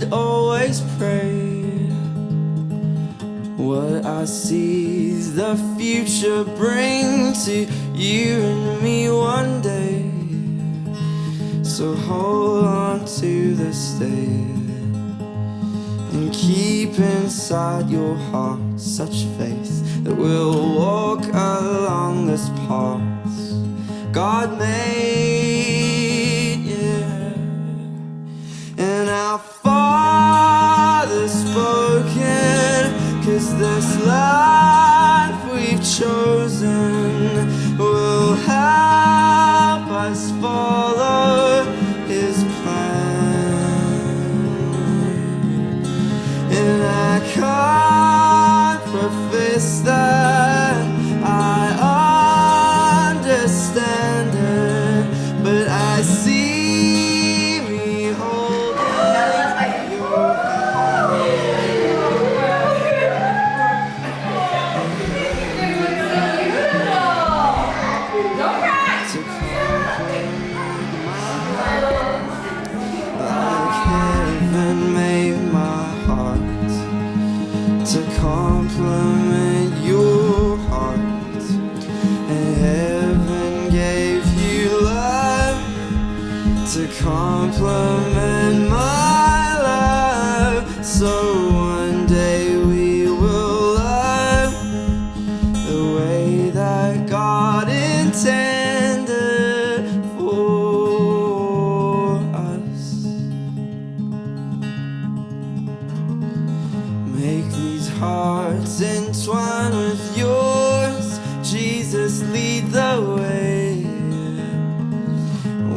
we'd always prayed. What I see's the future bring to you and me one day. So hold on to this day and keep inside your heart such faith that we'll walk along this path God made, yeah. And our Father's spoken, 'cause this life we've chosen will help us follow His plan. And I can't profess that I understand it, but I see me holding your to compliment like heaven made my heart, to compliment your heart, and heaven gave you love to compliment my love. So one day we will love the way that God intended for us. Make these hearts entwine with yours, Jesus, lead the way.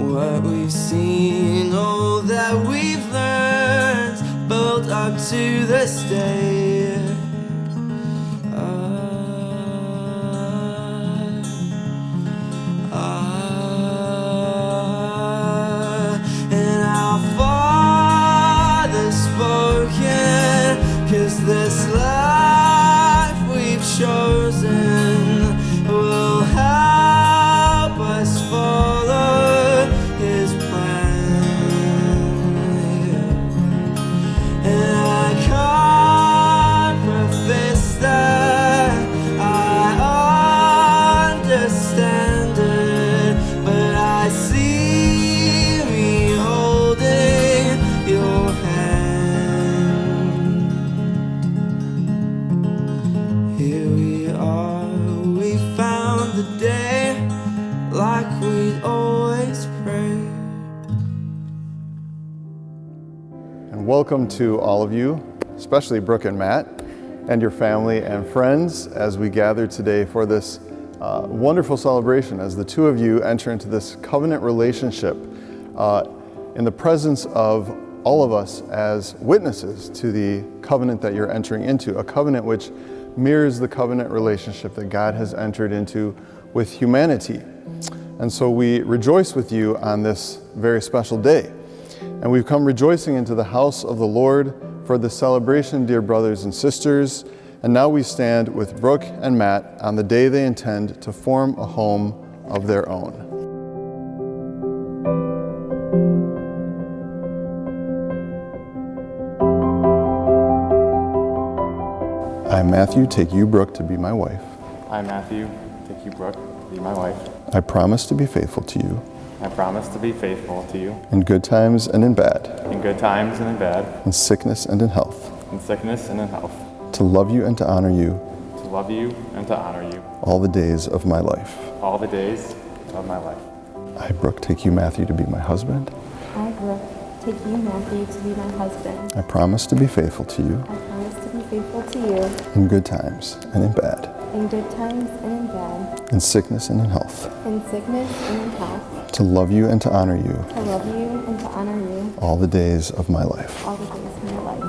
What we've seen, all that we've learned, built up to this day. And our Father's spoken, 'cause this life we've chosen will help us follow His plan. And I can't profess that I understand it, but I see me holding your hand. Here we are, we found the day like we'd always prayed. And welcome to all of you, especially Brooke and Matt, and your family and friends as we gather today for this wonderful celebration as the two of you enter into this covenant relationship in the presence of all of us as witnesses to the covenant that you're entering into, a covenant which mirrors the covenant relationship that God has entered into with humanity. And so we rejoice with you on this very special day. And we've come rejoicing into the house of the Lord for the celebration, dear brothers and sisters. And now we stand with Brooke and Matt on the day they intend to form a home of their own. I, Matthew, take you, Brooke, to be my wife. I, Matthew, take you, Brooke, to be my wife. I promise to be faithful to you. I promise to be faithful to you. In good times and in bad. In good times and in bad. In sickness and in health. In sickness and in health. To love you and to honor you. To love you and to honor you. All the days of my life. All the days of my life. I, Brooke, take you, Matthew, to be my husband. I, Brooke, take you, Matthew, to be my husband. I promise to be faithful to you. I promise to be faithful to you. In good times and in bad. In good times and in bad. In sickness and in health. In sickness and in health. To love you and to honor you. To love you and to honor you. All the days of my life. All the days of my life.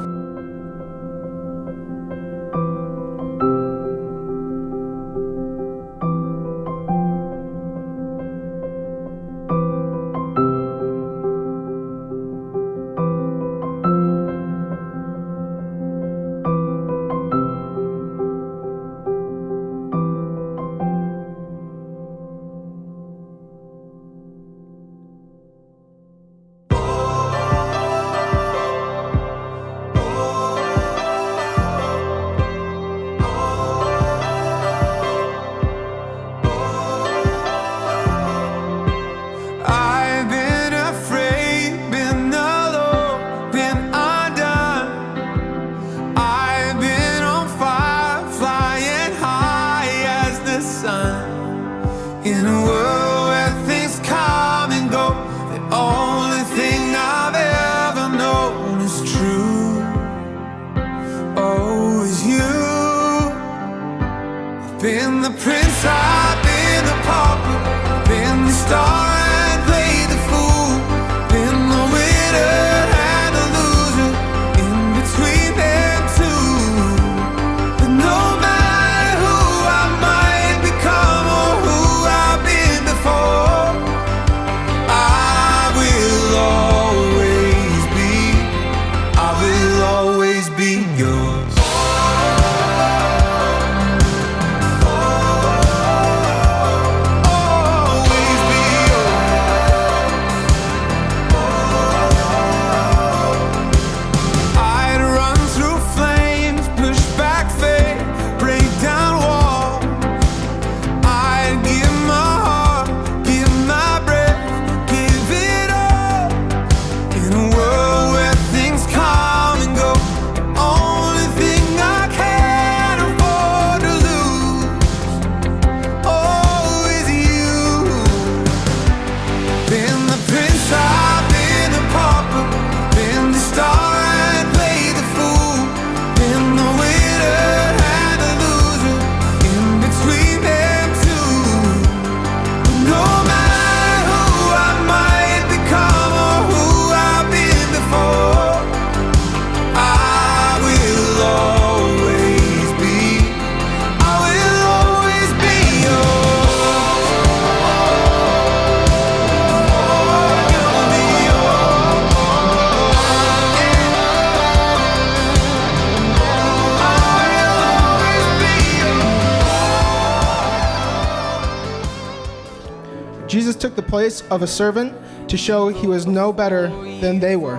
took the place of a servant to show he was no better than they were.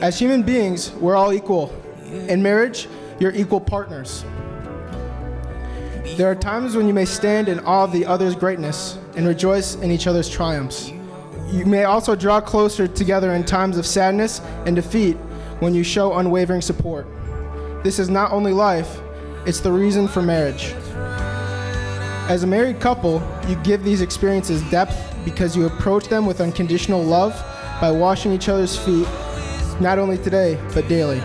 As human beings, we're all equal. In marriage, you're equal partners. There are times when you may stand in awe of the other's greatness and rejoice in each other's triumphs. You may also draw closer together in times of sadness and defeat when you show unwavering support. This is not only life, it's the reason for marriage. As a married couple, you give these experiences depth because you approach them with unconditional love by washing each other's feet, not only today, but daily.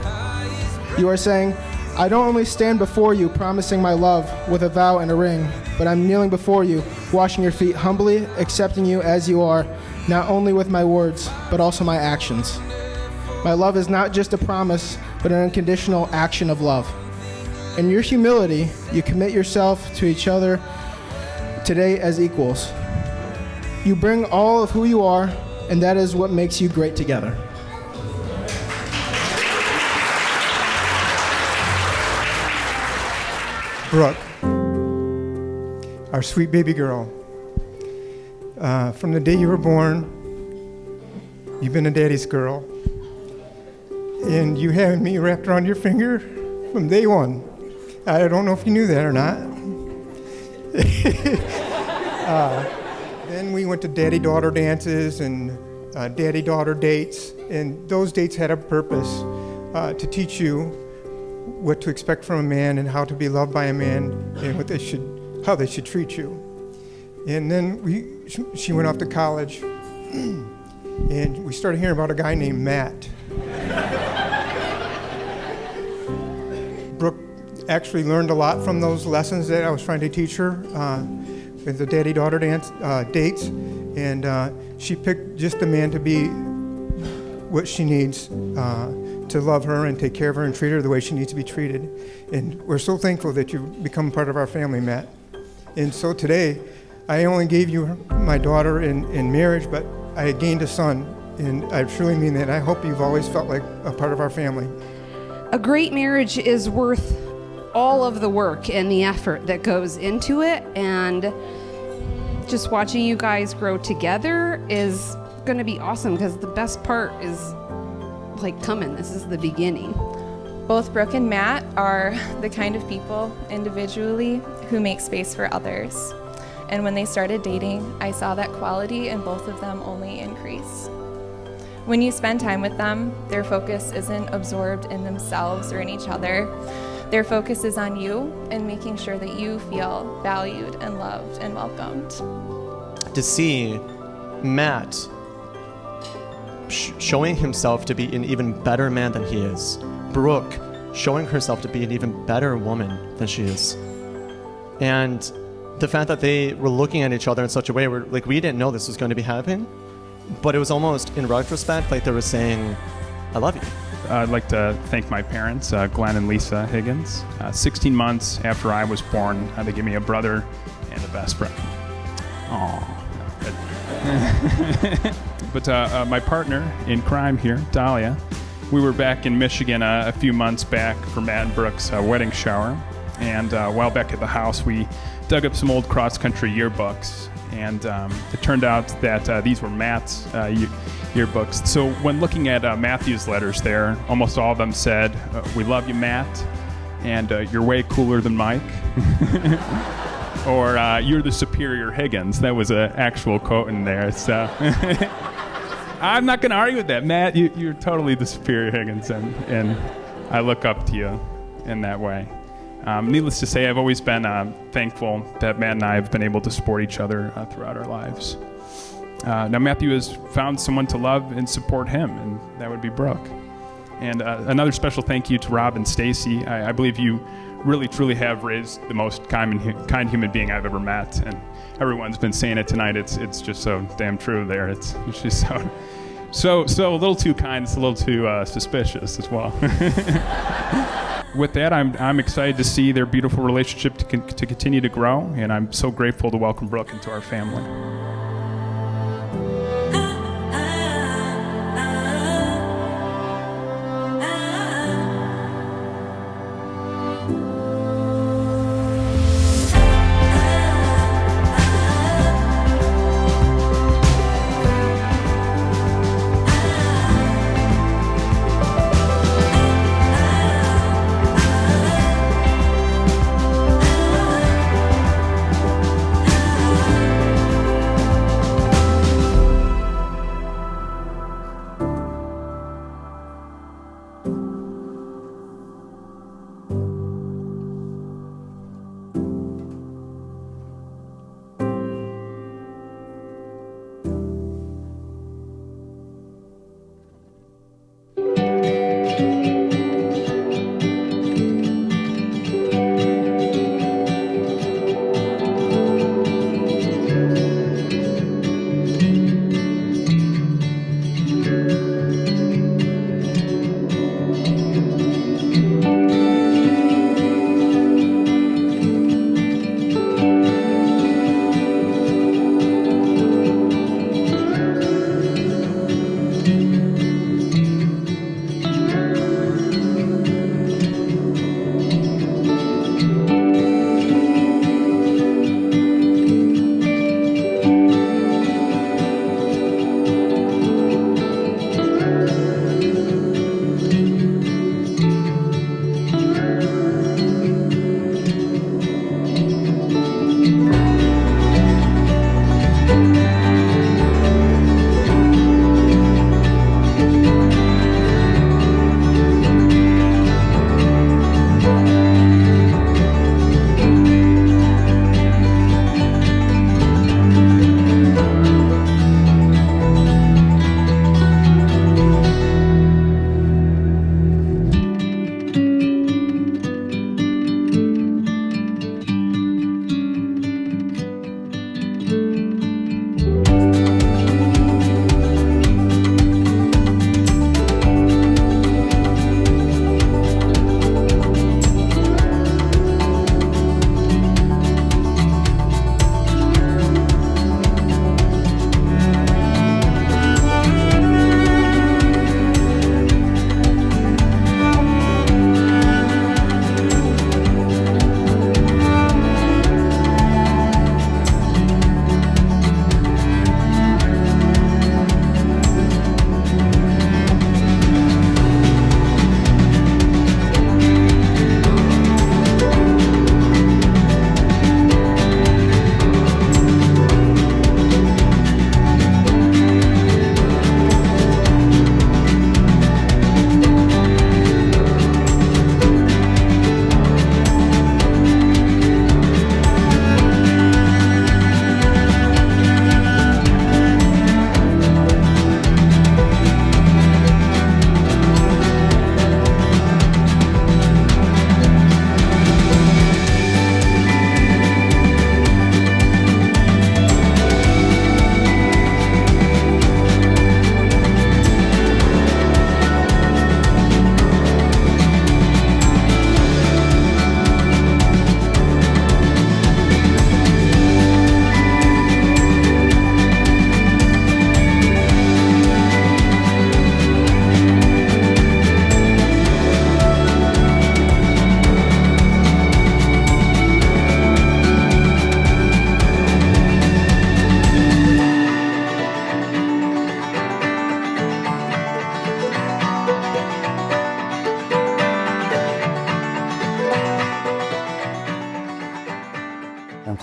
You are saying, I don't only stand before you promising my love with a vow and a ring, but I'm kneeling before you, washing your feet humbly, accepting you as you are, not only with my words, but also my actions. My love is not just a promise, but an unconditional action of love. In your humility, you commit yourself to each other today as equals. You bring all of who you are, and that is what makes you great together. Brooke, our sweet baby girl. From the day you were born, you've been a daddy's girl. And you have me wrapped around your finger from day one. I don't know if you knew that or not. Then we went to daddy-daughter dances and daddy-daughter dates, and those dates had a purpose to teach you what to expect from a man and how to be loved by a man and how they should treat you. And then she went off to college, and we started hearing about a guy named Matt. Brooke actually learned a lot from those lessons that I was trying to teach her with the daddy-daughter dates, and she picked just the man to be what she needs to love her and take care of her and treat her the way she needs to be treated. And we're so thankful that you've become part of our family, Matt. And so today, I only gave you my daughter in marriage, but I gained a son, and I truly mean that. I hope you've always felt like a part of our family. A great marriage is worth all of the work and the effort that goes into it, and just watching you guys grow together is going to be awesome because the best part is like coming. This is the beginning. Both Brooke and Matt are the kind of people individually who make space for others. And when they started dating, I saw that quality in both of them only increase. When you spend time with them, their focus isn't absorbed in themselves or in each other. Their focus is on you and making sure that you feel valued and loved and welcomed. To see Matt showing himself to be an even better man than he is, Brooke showing herself to be an even better woman than she is, and the fact that they were looking at each other in such a way where, like, we didn't know this was going to be happening, but it was almost, in retrospect, like they were saying, I love you. I'd like to thank my parents, Glenn and Lisa Higgins. 16 months after I was born, they gave me a brother and a best friend. Aww. But my partner in crime here, Dahlia, we were back in Michigan a few months back for Matt and Brooke's wedding shower. And while back at the house, we dug up some old cross-country yearbooks. And it turned out that these were Matt's yearbooks. So when looking at Matthew's letters there, almost all of them said, we love you, Matt, and you're way cooler than Mike. Or you're the superior Higgins. That was an actual quote in there. So I'm not going to argue with that. Matt, you're totally the superior Higgins, and I look up to you in that way. Needless to say, I've always been thankful that Matt and I have been able to support each other throughout our lives. Now, Matthew has found someone to love and support him, and that would be Brooke. And another special thank you to Rob and Stacy. I believe you really, truly have raised the most kind human being I've ever met. And everyone's been saying it tonight. It's just so damn true there. It's just so a little too kind. It's a little too suspicious as well. With that, I'm excited to see their beautiful relationship to continue to grow, and I'm so grateful to welcome Brooke into our family.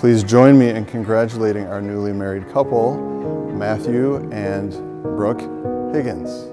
Please join me in congratulating our newly married couple, Matthew and Brooke Higgins.